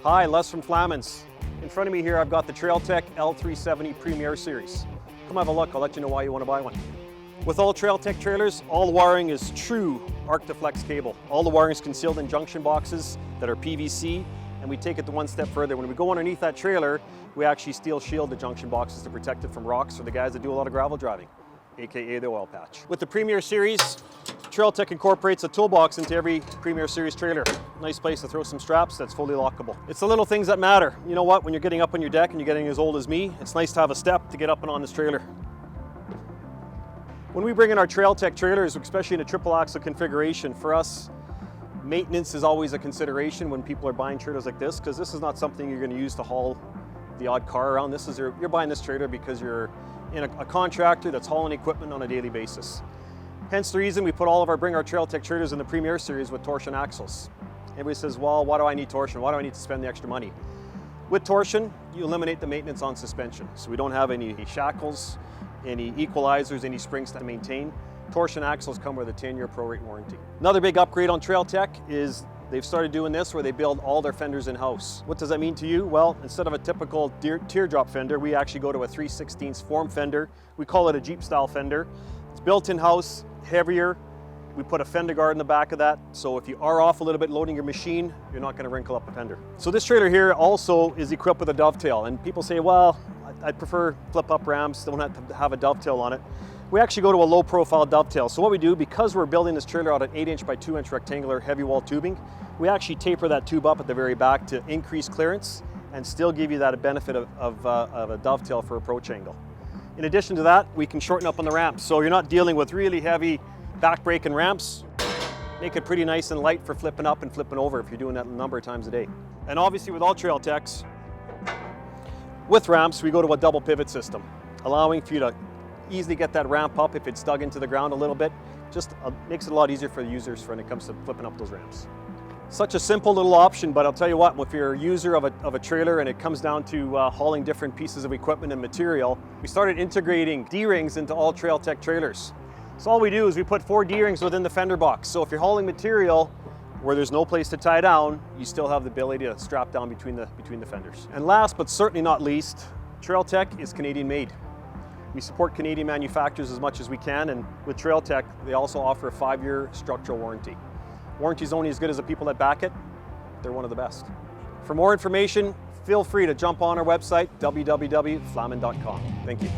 Hi, Les from Flaman's. In front of me here I've got the Trailtech L370 Premier Series. Come have a look, I'll let you know why you want to buy one. With all Trailtech trailers, all the wiring is true Artic Flex cable. All the wiring is concealed in junction boxes that are PVC, and we take it to one step further. When we go underneath that trailer, we actually steel shield the junction boxes to protect it from rocks for the guys that do a lot of gravel driving, aka the oil patch. With the Premier Series, Trailtech incorporates a toolbox into every Premier Series trailer. Nice place to throw some straps that's fully lockable. It's the little things that matter. You know what, when you're getting up on your deck and you're getting as old as me, it's nice to have a step to get up and on this trailer. When we bring in our Trailtech trailers, especially in a triple axle configuration, for us, maintenance is always a consideration when people are buying trailers like this, because this is not something you're going to use to haul the odd car around. You're buying this trailer because you're in a contractor that's hauling equipment on a daily basis. Hence the reason we bring our Trailtech trailers in the Premier Series with torsion axles. Everybody says, well, why do I need torsion? Why do I need to spend the extra money? With torsion, you eliminate the maintenance on suspension. So we don't have any shackles, any equalizers, any springs to maintain. Torsion axles come with a 10-year prorate warranty. Another big upgrade on Trailtech is they've started doing this where they build all their fenders in-house. What does that mean to you? Well, instead of a typical teardrop fender, we actually go to a 3/16 form fender. We call it a Jeep style fender. It's built in-house, heavier. We put a fender guard in the back of that, so if you are off a little bit loading your machine, you're not going to wrinkle up a fender. So this trailer here also is equipped with a dovetail, and people say, well, I'd prefer flip-up ramps, don't have to have a dovetail on it. We actually go to a low-profile dovetail. So what we do, because we're building this trailer out at 8-inch by 2-inch rectangular heavy wall tubing, we actually taper that tube up at the very back to increase clearance and still give you that benefit of a dovetail for approach angle. In addition to that, we can shorten up on the ramps, so you're not dealing with really heavy back-breaking ramps. Make it pretty nice and light for flipping up and flipping over if you're doing that a number of times a day. And obviously with all Trailtechs, with ramps, we go to a double pivot system, allowing for you to easily get that ramp up if it's dug into the ground a little bit. Just makes it a lot easier for the users when it comes to flipping up those ramps. Such a simple little option, but I'll tell you what, if you're a user of a trailer and it comes down to hauling different pieces of equipment and material, we started integrating D-rings into all Trailtech trailers. So all we do is we put 4 D-rings within the fender box. So if you're hauling material where there's no place to tie down, you still have the ability to strap down between the fenders. And last but certainly not least, Trailtech is Canadian made. We support Canadian manufacturers as much as we can, and with Trailtech, they also offer a 5-year structural warranty. Warranty is only as good as the people that back it. They're one of the best. For more information, feel free to jump on our website, www.flaman.com. Thank you.